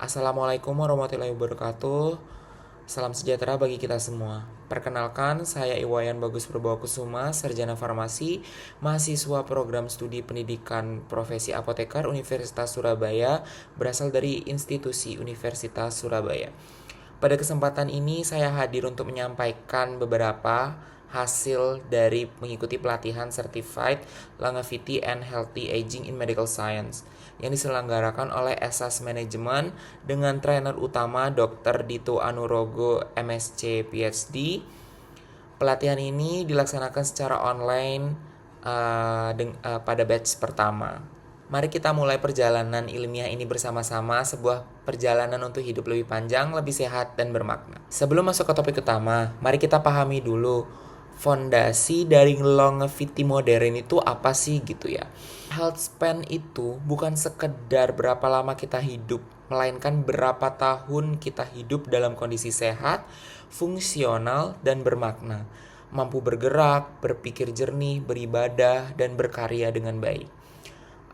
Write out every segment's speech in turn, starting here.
Assalamualaikum warahmatullahi wabarakatuh. Salam sejahtera bagi kita semua. Perkenalkan, saya Iwayan Bagus Purbawakusuma, Sarjana Farmasi, mahasiswa program studi pendidikan profesi apoteker Universitas Surabaya, berasal dari institusi Universitas Surabaya. Pada kesempatan ini saya hadir untuk menyampaikan beberapa hasil dari mengikuti pelatihan Certified Longevity and Healthy Aging in Medical Science yang diselenggarakan oleh SAS Management dengan trainer utama Dr. Dito Anurogo MSc PhD. Pelatihan ini dilaksanakan secara online pada batch pertama. Mari kita mulai perjalanan ilmiah ini bersama-sama, sebuah perjalanan untuk hidup lebih panjang, lebih sehat, dan bermakna. Sebelum masuk ke topik utama, mari kita pahami dulu fondasi dari longevity modern itu apa sih gitu ya. Health span itu bukan sekedar berapa lama kita hidup, melainkan berapa tahun kita hidup dalam kondisi sehat, fungsional, dan bermakna. Mampu bergerak, berpikir jernih, beribadah, dan berkarya dengan baik.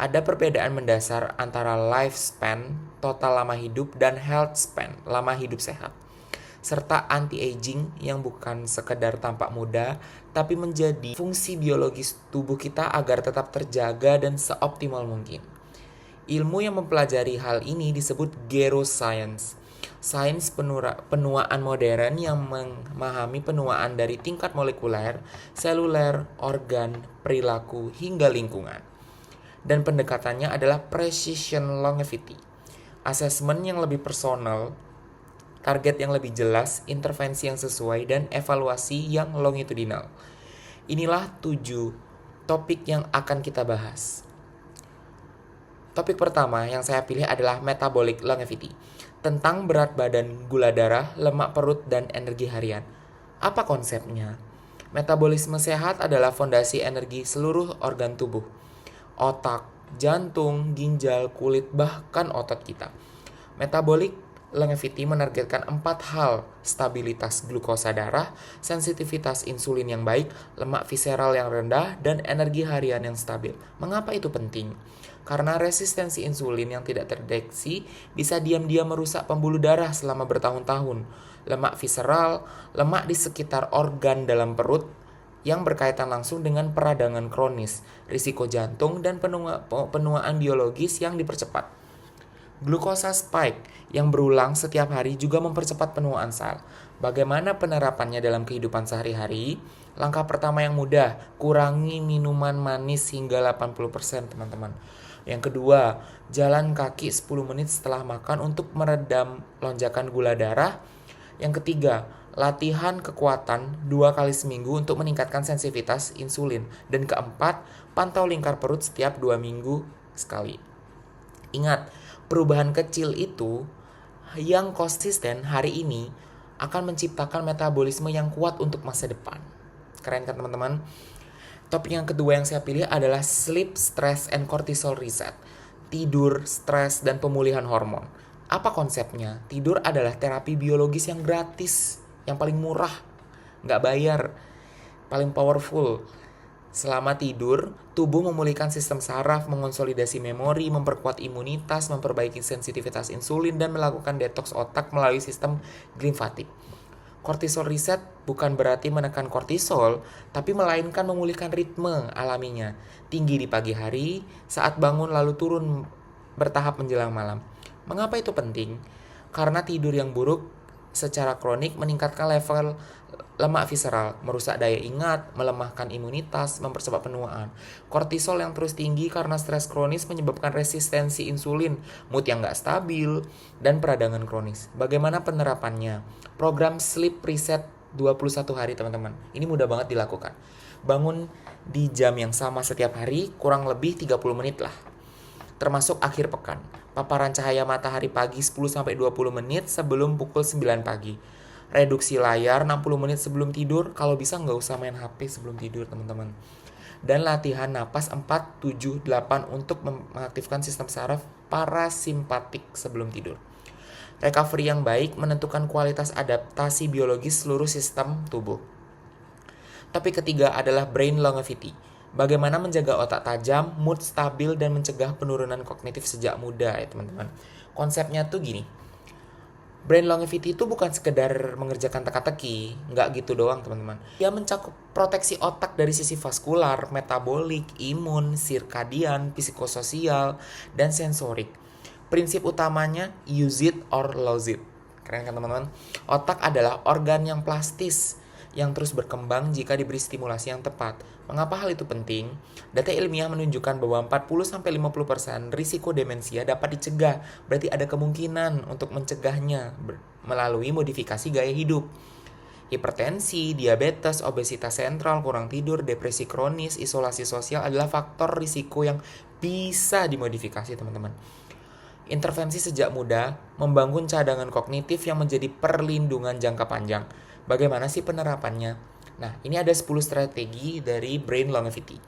Ada perbedaan mendasar antara lifespan, total lama hidup, dan health span, lama hidup sehat. Serta anti-aging yang bukan sekedar tampak muda, tapi menjadi fungsi biologis tubuh kita agar tetap terjaga dan seoptimal mungkin. Ilmu yang mempelajari hal ini disebut geroscience, sains penuaan modern yang memahami penuaan dari tingkat molekuler, seluler, organ, perilaku, hingga lingkungan. Dan pendekatannya adalah precision longevity, assessment yang lebih personal, target yang lebih jelas, intervensi yang sesuai, dan evaluasi yang longitudinal. Inilah 7 topik yang akan kita bahas. Topik pertama yang saya pilih adalah metabolic longevity, tentang berat badan, gula darah, lemak perut, dan energi harian. Apa konsepnya? Metabolisme sehat adalah fondasi energi seluruh organ tubuh, otak, jantung, ginjal, kulit, bahkan otot kita. Metabolic longevity menargetkan 4 hal: stabilitas glukosa darah, sensitivitas insulin yang baik, lemak visceral yang rendah, dan energi harian yang stabil. Mengapa itu penting? Karena resistensi insulin yang tidak terdeteksi bisa diam-diam merusak pembuluh darah selama bertahun-tahun. Lemak visceral, lemak di sekitar organ dalam perut, yang berkaitan langsung dengan peradangan kronis, risiko jantung, dan penuaan biologis yang dipercepat. Glukosa spike yang berulang setiap hari juga mempercepat penuaan sel. Bagaimana penerapannya dalam kehidupan sehari-hari? Langkah pertama yang mudah, kurangi minuman manis hingga 80%, teman-teman. Yang kedua, jalan kaki 10 menit setelah makan untuk meredam lonjakan gula darah. Yang ketiga, latihan kekuatan 2 kali seminggu untuk meningkatkan sensitivitas insulin. Dan keempat, pantau lingkar perut setiap 2 minggu sekali. Ingat, perubahan kecil itu yang konsisten hari ini akan menciptakan metabolisme yang kuat untuk masa depan. Keren kan teman-teman? Topik yang kedua yang saya pilih adalah sleep, stress, and cortisol reset. Tidur, stres, dan pemulihan hormon. Apa konsepnya? Tidur adalah terapi biologis yang gratis, yang paling murah, nggak bayar, paling powerful. Selama tidur, tubuh memulihkan sistem saraf, mengonsolidasi memori, memperkuat imunitas, memperbaiki sensitivitas insulin, dan melakukan detoks otak melalui sistem limfatik. Cortisol reset bukan berarti menekan kortisol, tapi melainkan memulihkan ritme alaminya. Tinggi di pagi hari, saat bangun lalu turun bertahap menjelang malam. Mengapa itu penting? Karena tidur yang buruk secara kronik meningkatkan level lemak visceral, merusak daya ingat, melemahkan imunitas, mempercepat penuaan. Kortisol yang terus tinggi karena stres kronis menyebabkan resistensi insulin, mood yang nggak stabil, dan peradangan kronis. Bagaimana penerapannya? Program Sleep Reset 21 hari, teman-teman. Ini mudah banget dilakukan. Bangun di jam yang sama setiap hari, kurang lebih 30 menit lah. Termasuk akhir pekan. Paparan cahaya matahari pagi 10-20 menit sebelum pukul 9 pagi. Reduksi layar 60 menit sebelum tidur. Kalau bisa nggak usah main HP sebelum tidur, teman-teman. Dan latihan napas 4, 7, 8 untuk mengaktifkan sistem saraf parasimpatik sebelum tidur. Recovery yang baik menentukan kualitas adaptasi biologis seluruh sistem tubuh. Topik ketiga adalah brain longevity. Bagaimana menjaga otak tajam, mood stabil, dan mencegah penurunan kognitif sejak muda ya teman-teman. Konsepnya tuh gini, Brain longevity itu bukan sekedar mengerjakan teka-teki, nggak gitu doang teman-teman. Dia mencakup proteksi otak dari sisi vaskular, metabolik, imun, sirkadian, psikososial, dan sensorik. Prinsip utamanya use it or lose it. Keren kan teman-teman? Otak adalah organ yang plastis yang terus berkembang jika diberi stimulasi yang tepat. Mengapa hal itu penting? Data ilmiah menunjukkan bahwa 40-50% risiko demensia dapat dicegah. Berarti ada kemungkinan untuk mencegahnya melalui modifikasi gaya hidup. Hipertensi, diabetes, obesitas sentral, kurang tidur, depresi kronis, isolasi sosial adalah faktor risiko yang bisa dimodifikasi teman-teman. Intervensi sejak muda membangun cadangan kognitif yang menjadi perlindungan jangka panjang. Bagaimana sih penerapannya? Nah, ini ada 10 strategi dari brain longevity.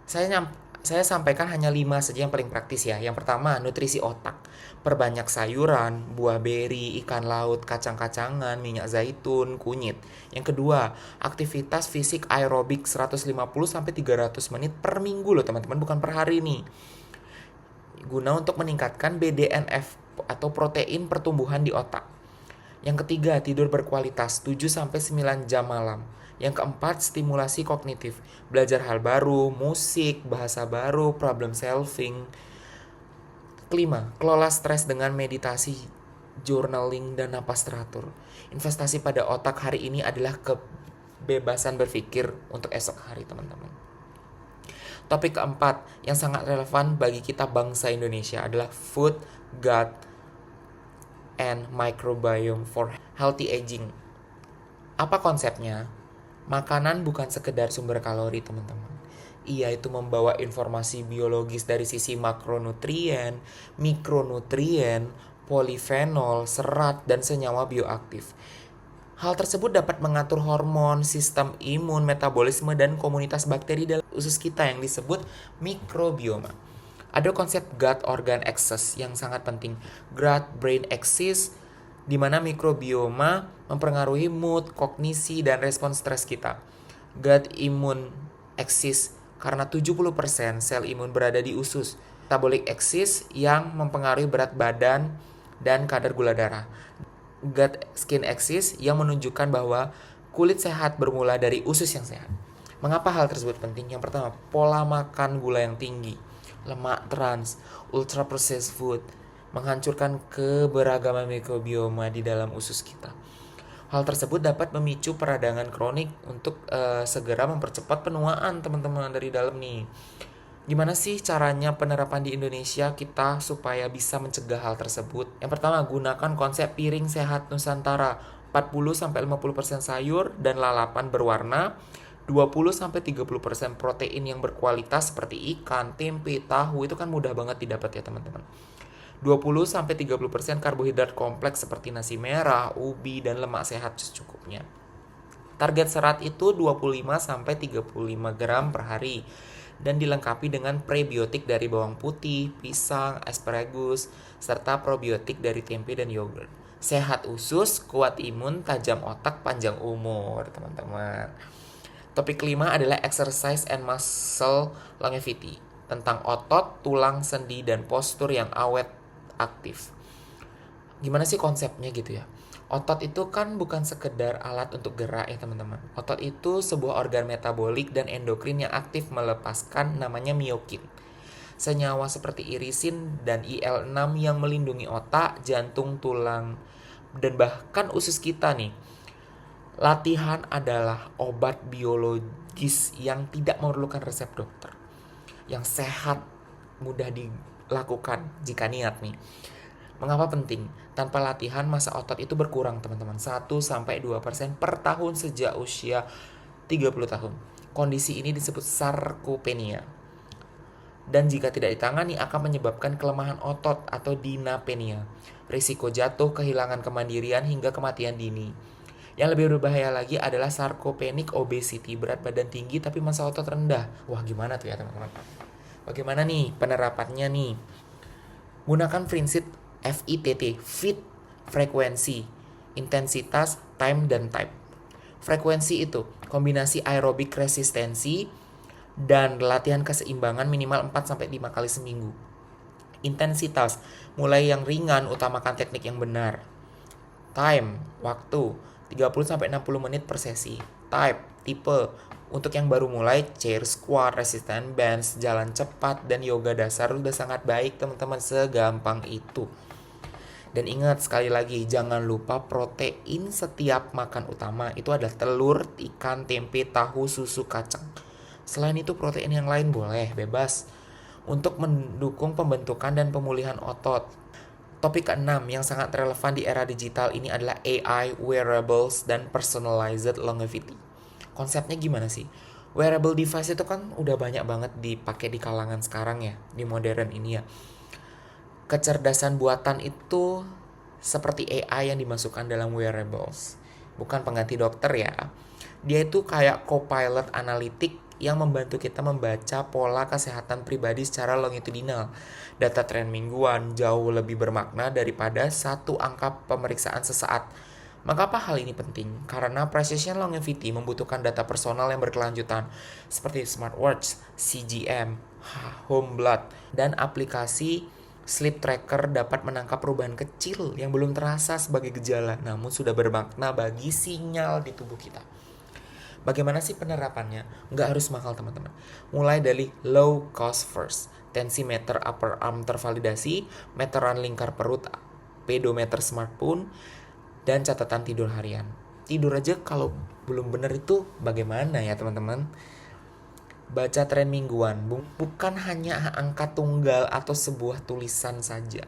Saya sampaikan hanya 5 saja yang paling praktis ya. Yang pertama, nutrisi otak. Perbanyak sayuran, buah beri, ikan laut, kacang-kacangan, minyak zaitun, kunyit. Yang kedua, aktivitas fisik aerobik 150-300 menit per minggu loh teman-teman, bukan per hari nih. Guna untuk meningkatkan BDNF atau protein pertumbuhan di otak. Yang ketiga, tidur berkualitas 7-9 jam malam. Yang keempat, stimulasi kognitif. Belajar hal baru, musik, bahasa baru, problem solving. Kelima, kelola stres dengan meditasi, journaling, dan napas teratur. Investasi pada otak hari ini adalah kebebasan berpikir untuk esok hari, teman-teman. Topik keempat yang sangat relevan bagi kita bangsa Indonesia adalah food, gut, and microbiome for healthy aging. Apa konsepnya? Makanan bukan sekedar sumber kalori, teman-teman. Ia itu membawa informasi biologis dari sisi makronutrien, mikronutrien, polifenol, serat, dan senyawa bioaktif. Hal tersebut dapat mengatur hormon, sistem imun, metabolisme, dan komunitas bakteri dalam usus kita yang disebut mikrobioma. Ada konsep gut organ axis yang sangat penting, gut brain axis, di mana mikrobioma mempengaruhi mood, kognisi, dan respon stres kita. Gut immune axis karena 70% sel imun berada di usus. Metabolic axis yang mempengaruhi berat badan dan kadar gula darah. Gut skin axis yang menunjukkan bahwa kulit sehat bermula dari usus yang sehat. Mengapa hal tersebut penting? Yang pertama, pola makan gula yang tinggi, lemak trans, ultra processed food, menghancurkan keberagaman mikrobioma di dalam usus kita. Hal tersebut dapat memicu peradangan kronik untuk segera mempercepat penuaan teman-teman dari dalam nih. Gimana sih caranya penerapan di Indonesia kita supaya bisa mencegah hal tersebut? Yang pertama, gunakan konsep piring sehat Nusantara. 40-50% sayur dan lalapan berwarna, 20-30% protein yang berkualitas seperti ikan, tempe, tahu, itu kan mudah banget didapat ya teman-teman. 20-30% karbohidrat kompleks seperti nasi merah, ubi, dan lemak sehat secukupnya. Target serat itu 25-35 gram per hari dan dilengkapi dengan prebiotik dari bawang putih, pisang, asparagus, serta probiotik dari tempe dan yogurt. Sehat usus, kuat imun, tajam otak, panjang umur, teman-teman. Topik kelima adalah exercise and muscle longevity, tentang otot, tulang, sendi, dan postur yang awet aktif. Gimana sih konsepnya gitu ya? Otot itu kan bukan sekedar alat untuk gerak ya teman-teman. Otot itu sebuah organ metabolik dan endokrin yang aktif melepaskan namanya miokin. Senyawa seperti irisin dan IL-6 yang melindungi otak, jantung, tulang, dan bahkan usus kita nih. Latihan adalah obat biologis yang tidak memerlukan resep dokter. Yang sehat, mudah dilakukan jika niat nih. Mengapa penting? Tanpa latihan massa otot itu berkurang teman-teman, 1-2% per tahun sejak usia 30 tahun. Kondisi ini disebut sarkopenia. Dan jika tidak ditangani akan menyebabkan kelemahan otot atau dinapenia. Risiko jatuh, kehilangan kemandirian hingga kematian dini. Yang lebih berbahaya lagi adalah sarcopenic obesity, berat badan tinggi tapi massa otot rendah. Wah, gimana tuh ya teman-teman? Bagaimana nih penerapannya nih? Gunakan prinsip FITT, fit, frekuensi, intensitas, time, dan type. Frekuensi itu kombinasi aerobik resistensi dan latihan keseimbangan minimal 4-5 kali seminggu. Intensitas, mulai yang ringan, utamakan teknik yang benar. Time, waktu, 30-60 menit per sesi. Type, tipe. Untuk yang baru mulai, chair squat, resistance bands, jalan cepat, dan yoga dasar udah sangat baik teman-teman, segampang itu. Dan ingat sekali lagi, jangan lupa protein setiap makan utama. Itu adalah telur, ikan, tempe, tahu, susu, kacang. Selain itu protein yang lain boleh, bebas. Untuk mendukung pembentukan dan pemulihan otot. Topik ke-6 yang sangat relevan di era digital ini adalah AI, wearables, dan personalized longevity. Konsepnya gimana sih? Wearable device itu kan udah banyak banget dipakai di kalangan sekarang ya, di modern ini ya. Kecerdasan buatan itu seperti AI yang dimasukkan dalam wearables. Bukan pengganti dokter ya. Dia itu kayak co-pilot analitik yang membantu kita membaca pola kesehatan pribadi secara longitudinal. Data tren mingguan jauh lebih bermakna daripada satu angka pemeriksaan sesaat. Mengapa hal ini penting? Karena precision longevity membutuhkan data personal yang berkelanjutan seperti smartwatch, CGM, home blood, dan aplikasi sleep tracker dapat menangkap perubahan kecil yang belum terasa sebagai gejala, namun sudah bermakna bagi sinyal di tubuh kita. Bagaimana sih penerapannya? Nggak harus mahal teman-teman. Mulai dari low cost first. Tensimeter upper arm tervalidasi, meteran lingkar perut, pedometer smartphone, dan catatan tidur harian. Tidur aja kalau belum benar itu bagaimana ya teman-teman? Baca tren mingguan, bukan hanya angka tunggal atau sebuah tulisan saja.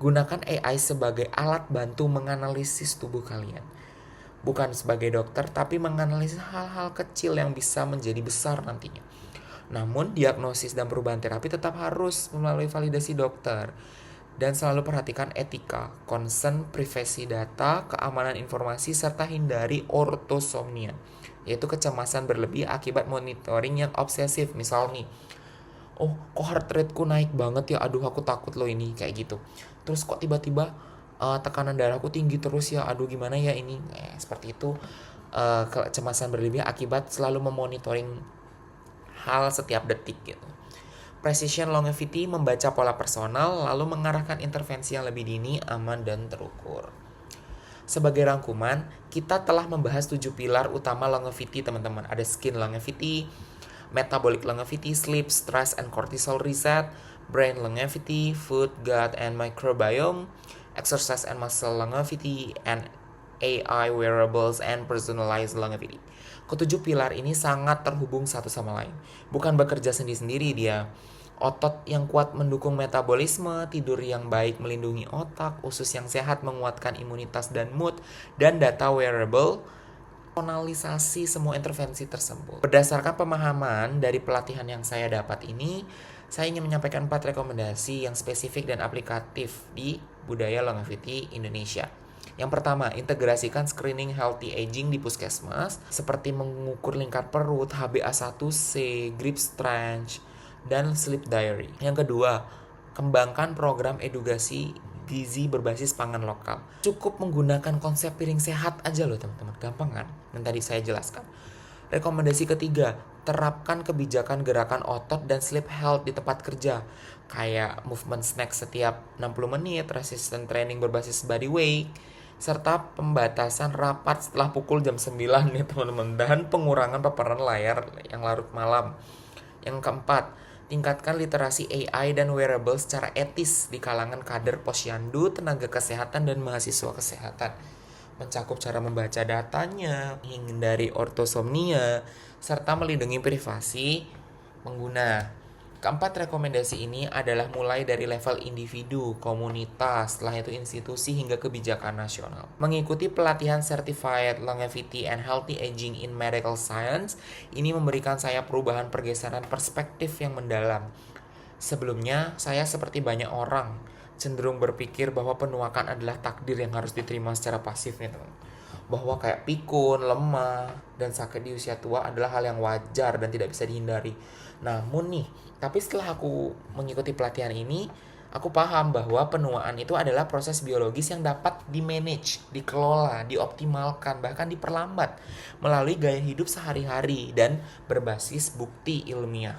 Gunakan AI sebagai alat bantu menganalisis tubuh kalian. Bukan sebagai dokter, tapi menganalisis hal-hal kecil yang bisa menjadi besar nantinya. Namun, diagnosis dan perubahan terapi tetap harus melalui validasi dokter. Dan selalu perhatikan etika, concern, privasi data, keamanan informasi, serta hindari ortosomnia, yaitu kecemasan berlebih akibat monitoring yang obsesif. Misal nih, oh kok heart rateku naik banget ya, aduh aku takut loh ini, kayak gitu. Terus kok tiba-tiba tekanan darahku tinggi terus ya, aduh gimana ya ini. Seperti itu, kecemasan berlebih akibat selalu memonitoring hal setiap detik gitu. Precision longevity membaca pola personal lalu mengarahkan intervensi yang lebih dini, aman, dan terukur. Sebagai rangkuman, kita telah membahas 7 pilar utama longevity teman-teman. Ada skin longevity, metabolic longevity, sleep, stress, and cortisol reset, brain longevity, food, gut, and microbiome, exercise and muscle longevity, and AI, wearables, and personalized longevity. Ketujuh pilar ini sangat terhubung satu sama lain. Bukan bekerja sendiri-sendiri dia. Otot yang kuat mendukung metabolisme, tidur yang baik melindungi otak, usus yang sehat menguatkan imunitas dan mood, dan data wearable personalisasi semua intervensi tersebut. Berdasarkan pemahaman dari pelatihan yang saya dapat ini, saya ingin menyampaikan 4 rekomendasi yang spesifik dan aplikatif di budaya longevity Indonesia. Yang pertama, integrasikan screening healthy aging di puskesmas seperti mengukur lingkar perut, HbA1c, grip strength, dan sleep diary. Yang kedua, kembangkan program edukasi gizi berbasis pangan lokal. Cukup menggunakan konsep piring sehat aja loh teman-teman, gampang kan? Yang tadi saya jelaskan. Rekomendasi ketiga, terapkan kebijakan gerakan otot dan sleep health di tempat kerja. Kayak movement snack setiap 60 menit, resistant training berbasis body weight, serta pembatasan rapat setelah pukul jam 9 nih teman-teman, dan pengurangan paparan layar yang larut malam. Yang keempat, tingkatkan literasi AI dan wearable secara etis di kalangan kader posyandu, tenaga kesehatan, dan mahasiswa kesehatan. Mencakup cara membaca datanya, menghindari ortosomnia, serta melindungi privasi pengguna. Keempat rekomendasi ini adalah mulai dari level individu, komunitas, setelah itu institusi hingga kebijakan nasional. Mengikuti pelatihan Certified Longevity and Healthy Aging in Medical Science, ini memberikan saya perubahan pergeseran perspektif yang mendalam. Sebelumnya, saya seperti banyak orang, cenderung berpikir bahwa penuakan adalah takdir yang harus diterima secara pasif nih teman. Bahwa kayak pikun, lemah, dan sakit di usia tua adalah hal yang wajar dan tidak bisa dihindari. Namun nih, tapi setelah aku mengikuti pelatihan ini, aku paham bahwa penuaan itu adalah proses biologis yang dapat di-manage, dikelola, dioptimalkan, bahkan diperlambat melalui gaya hidup sehari-hari dan berbasis bukti ilmiah.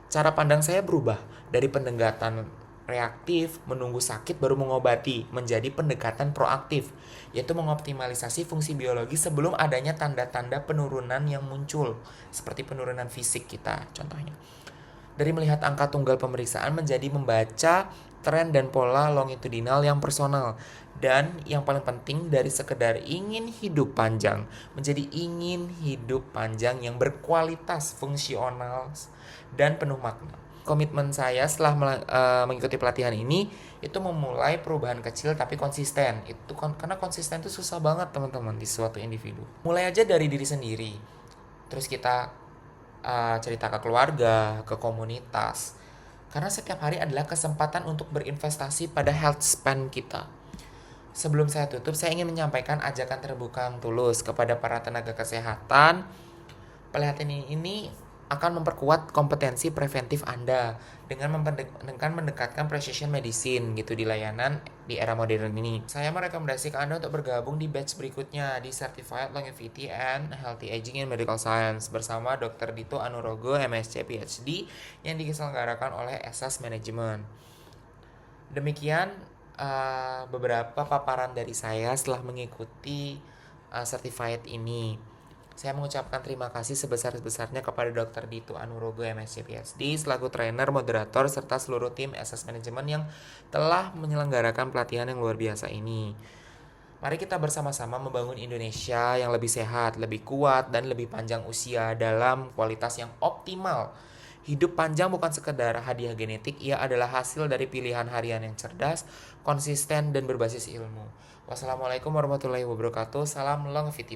Cara pandang saya berubah dari pendekatan reaktif, menunggu sakit baru mengobati, menjadi pendekatan proaktif, yaitu mengoptimalisasi fungsi biologi sebelum adanya tanda-tanda penurunan yang muncul, seperti penurunan fisik kita contohnya. Dari melihat angka tunggal pemeriksaan menjadi membaca tren dan pola longitudinal yang personal. Dan yang paling penting dari sekedar ingin hidup panjang menjadi ingin hidup panjang yang berkualitas, fungsional, dan penuh makna. Komitmen saya setelah mengikuti pelatihan ini itu memulai perubahan kecil tapi konsisten. Itu karena konsisten itu susah banget teman-teman di suatu individu. Mulai aja dari diri sendiri. Terus kita cerita ke keluarga, ke komunitas. Karena setiap hari adalah kesempatan untuk berinvestasi pada health span kita. Sebelum saya tutup, saya ingin menyampaikan ajakan terbuka yang tulus kepada para tenaga kesehatan. Pelatihan ini akan memperkuat kompetensi preventif Anda dengan mendekatkan precision medicine gitu di layanan di era modern ini. Saya merekomendasikan Anda untuk bergabung di batch berikutnya di Certified Longevity and Healthy Aging in Medical Science bersama Dr. Dito Anurogo, MSc PhD yang diselenggarakan oleh SS Management. Demikian beberapa paparan dari saya setelah mengikuti certified ini. Saya mengucapkan terima kasih sebesar-besarnya kepada Dr. Dito Anurogo MSc PhD selaku trainer, moderator, serta seluruh tim SS Management yang telah menyelenggarakan pelatihan yang luar biasa ini. Mari kita bersama-sama membangun Indonesia yang lebih sehat, lebih kuat, dan lebih panjang usia dalam kualitas yang optimal. Hidup panjang bukan sekedar hadiah genetik, ia adalah hasil dari pilihan harian yang cerdas, konsisten, dan berbasis ilmu. Wassalamualaikum warahmatullahi wabarakatuh. Salam longevity.